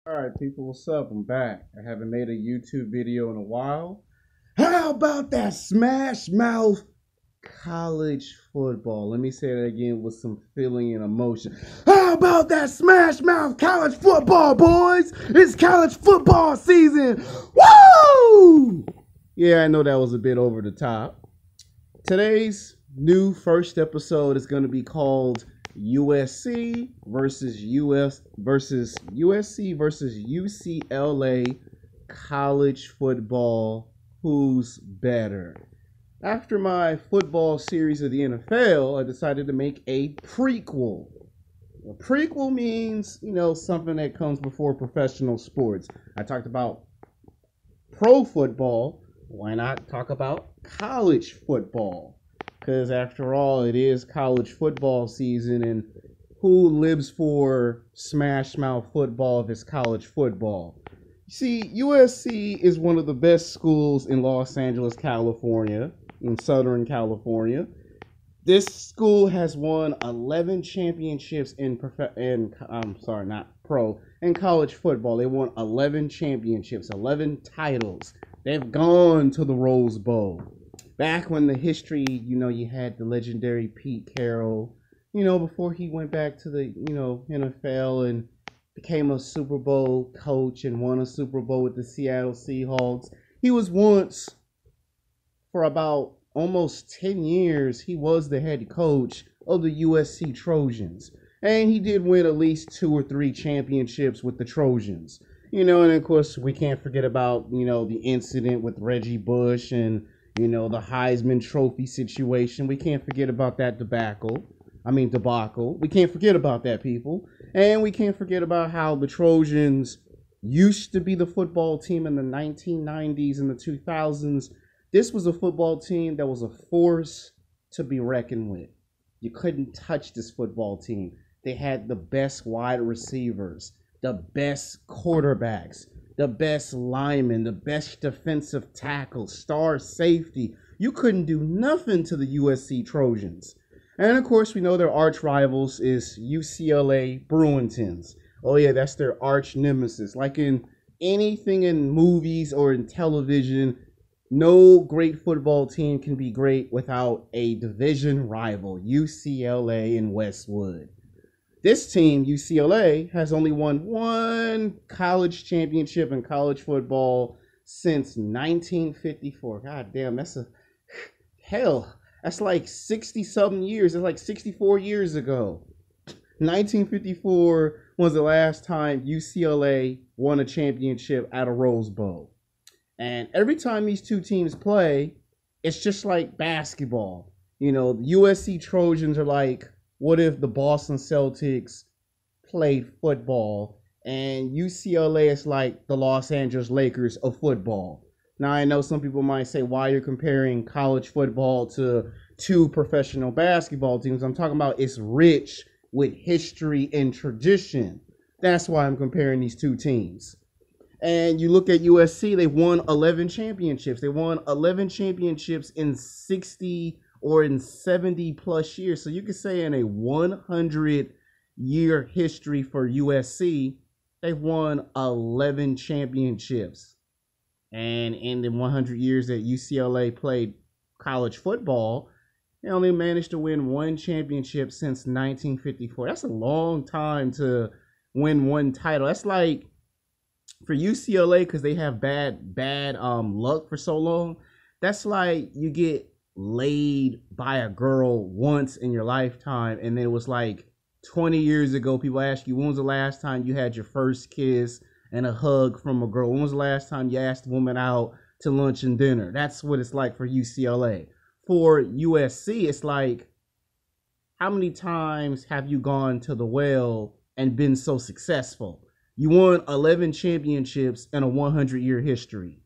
Alright, people, what's up? I'm back. I haven't made a YouTube video in a while. How about that smash mouth college football? Let me say that again with some feeling and emotion. How about that smash mouth college football, boys? It's college football season. Woo! Yeah, I know that was a bit over the top. Today's new first episode is going to be called USC versus USC versus UCLA college football. Who's better? After my football series of the NFL, I decided to make a prequel. A prequel means, something that comes before professional sports. I talked about pro football. Why not talk about college football? Because after all, it is college football season, and who lives for smash mouth football if it's college football? See, USC is one of the best schools in Los Angeles, California, in Southern California. This school has won 11 championships in college football. They won 11 championships, 11 titles. They've gone to the Rose Bowl. Back when the history, you had the legendary Pete Carroll, before he went back to the, NFL and became a Super Bowl coach and won a Super Bowl with the Seattle Seahawks. He was once, for about almost 10 years, he was the head coach of the USC Trojans. And he did win at least 2 or 3 championships with the Trojans. And of course, we can't forget about, the incident with Reggie Bush and, the Heisman Trophy situation. We can't forget about that debacle. We can't forget about that, people. And we can't forget about how the Trojans used to be the football team in the 1990s and the 2000s. This was a football team that was a force to be reckoned with. You couldn't touch this football team. They had the best wide receivers, the best quarterbacks, the best linemen, the best defensive tackles, star safety. You couldn't do nothing to the USC Trojans. And of course, we know their arch rivals is UCLA Bruintons. Oh yeah, that's their arch nemesis. Like in anything in movies or in television, no great football team can be great without a division rival, UCLA and Westwood. This team, UCLA, has only won one college championship in college football since 1954. God damn, that's like 60-something years. It's like 64 years ago. 1954 was the last time UCLA won a championship at a Rose Bowl. And every time these two teams play, it's just like basketball. The USC Trojans are like, what if the Boston Celtics played football? And UCLA is like the Los Angeles Lakers of football. Now, I know some people might say, why you're comparing college football to 2 professional basketball teams. I'm talking about it's rich with history and tradition. That's why I'm comparing these 2 teams. And you look at USC, they won 11 championships. They won 11 championships in 60 or in 70 plus years. So you could say in a 100-year history for USC, they've won 11 championships. And in the 100 years that UCLA played college football, they only managed to win 1 championship since 1954. That's a long time to win 1 title. That's like, for UCLA, because they have bad luck for so long, that's like you get laid by a girl once in your lifetime, and then it was like 20 years ago, people ask you, when was the last time you had your first kiss and a hug from a girl? When was the last time you asked a woman out to lunch and dinner? That's what it's like for UCLA. For USC, it's like, how many times have you gone to the well and been so successful? You won 11 championships in a 100-year history.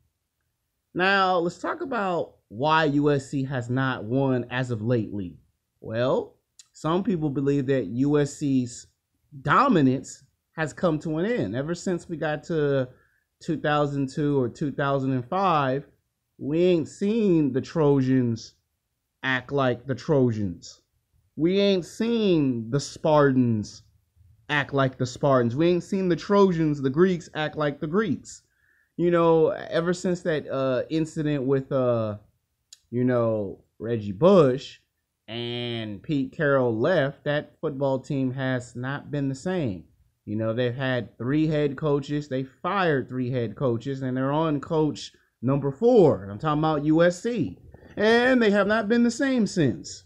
Now, let's talk about why USC has not won as of lately. Well, some people believe that USC's dominance has come to an end. Ever since we got to 2002 or 2005, we ain't seen the Trojans act like the Trojans. We ain't seen the Spartans act like the Spartans. We ain't seen the Trojans, the Greeks, act like the Greeks. Ever since that incident with Reggie Bush and Pete Carroll left, that football team has not been the same. They've had 3 head coaches. They fired 3 head coaches, and they're on coach number 4. I'm talking about USC. And they have not been the same since.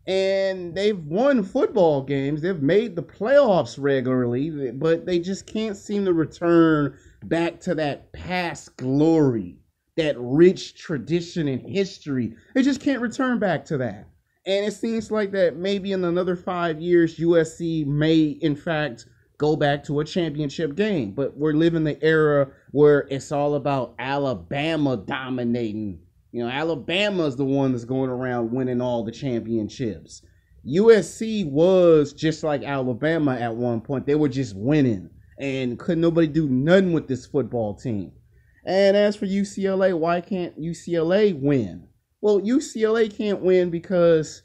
And they've won football games. They've made the playoffs regularly, but they just can't seem to return back to that past glory, that rich tradition and history. They just can't return back to that. And it seems like that maybe in another 5 years, USC may, in fact, go back to a championship game. But we're living the era where it's all about Alabama dominating. Alabama's the one that's going around winning all the championships. USC was just like Alabama at one point. They were just winning. And couldn't nobody do nothing with this football team. And as for UCLA, why can't UCLA win? Well, UCLA can't win because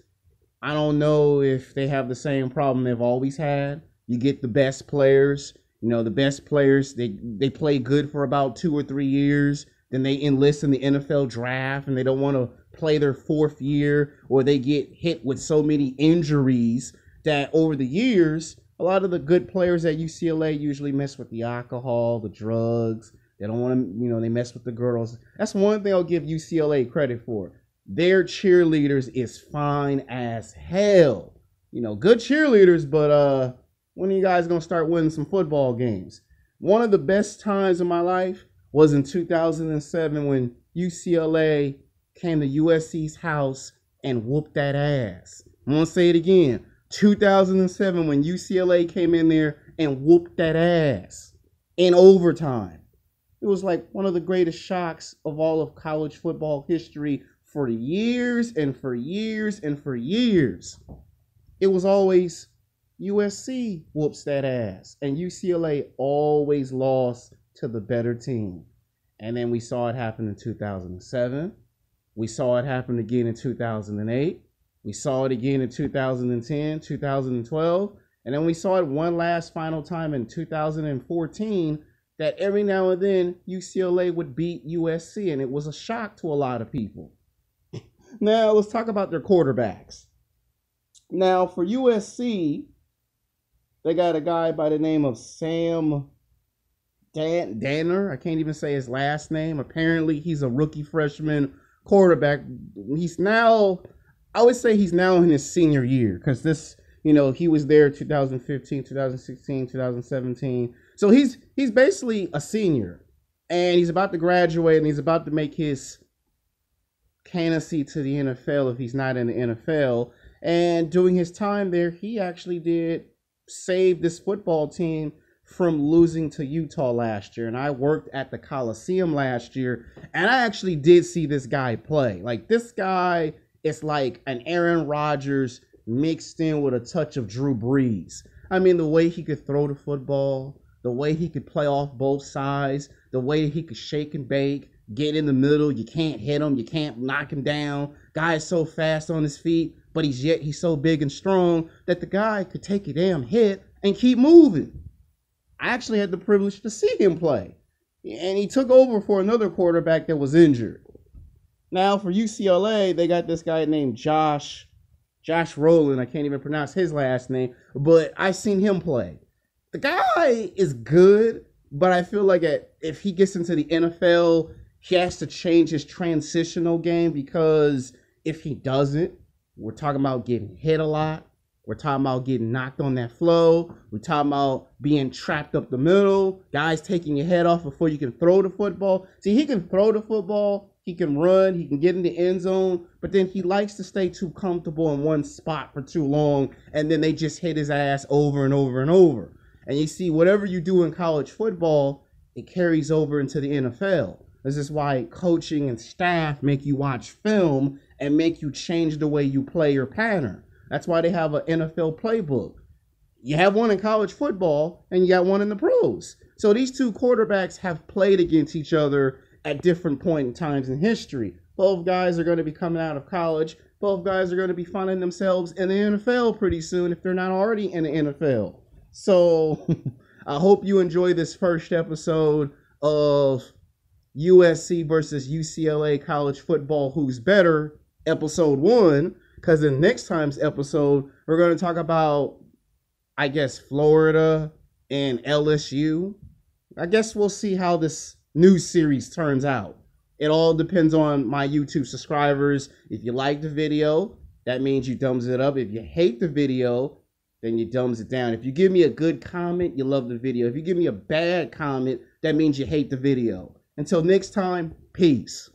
I don't know if they have the same problem they've always had. You get the best players. The best players, they play good for about 2 or 3 years. Then they enlist in the NFL draft and they don't want to play their 4th year, or they get hit with so many injuries that over the years, a lot of the good players at UCLA usually mess with the alcohol, the drugs. They don't want to, they mess with the girls. That's one thing I'll give UCLA credit for. Their cheerleaders is fine as hell. Good cheerleaders, but when are you guys going to start winning some football games? One of the best times of my life was in 2007 when UCLA came to USC's house and whooped that ass. I'm going to say it again. 2007 when UCLA came in there and whooped that ass in overtime. It was like one of the greatest shocks of all of college football history for years and for years and for years. It was always USC whoops that ass, and UCLA always lost to the better team. And then we saw it happen in 2007. We saw it happen again in 2008. We saw it again in 2010, 2012. And then we saw it one last final time in 2014 that every now and then UCLA would beat USC. And it was a shock to a lot of people. Now, let's talk about their quarterbacks. Now, for USC, they got a guy by the name of Sam Danner. I can't even say his last name. Apparently, he's a rookie freshman quarterback. He's now, I would say he's now in his senior year because this, he was there 2015, 2016, 2017. So he's basically a senior, and he's about to graduate, and he's about to make his candidacy to the NFL if he's not in the NFL. And during his time there, he actually did save this football team from losing to Utah last year. And I worked at the Coliseum last year, and I actually did see this guy play. Like, this guy is like an Aaron Rodgers mixed in with a touch of Drew Brees. I mean, the way he could throw the football, the way he could play off both sides, the way he could shake and bake, get in the middle. You can't hit him. You can't knock him down. Guy is so fast on his feet, but he's so big and strong that the guy could take a damn hit and keep moving. I actually had the privilege to see him play. And he took over for another quarterback that was injured. Now for UCLA, they got this guy named Josh Rosen. I can't even pronounce his last name, but I seen him play. The guy is good, but I feel like if he gets into the NFL, he has to change his transitional game, because if he doesn't, we're talking about getting hit a lot. We're talking about getting knocked on that flow. We're talking about being trapped up the middle. Guys taking your head off before you can throw the football. See, he can throw the football. He can run. He can get in the end zone. But then he likes to stay too comfortable in one spot for too long. And then they just hit his ass over and over and over. And you see, whatever you do in college football, it carries over into the NFL. This is why coaching and staff make you watch film and make you change the way you play your pattern. That's why they have an NFL playbook. You have one in college football, and you got one in the pros. So these two quarterbacks have played against each other at different points in times in history. Both guys are going to be coming out of college. Both guys are going to be finding themselves in the NFL pretty soon if they're not already in the NFL. So I hope you enjoy this first episode of USC versus UCLA college football. Who's better? Episode 1. Because in next time's episode, we're going to talk about, I guess, Florida and LSU. I guess we'll see how this new series turns out. It all depends on my YouTube subscribers. If you like the video, that means you thumbs it up. If you hate the video, then you thumbs it down. If you give me a good comment, you love the video. If you give me a bad comment, that means you hate the video. Until next time, peace.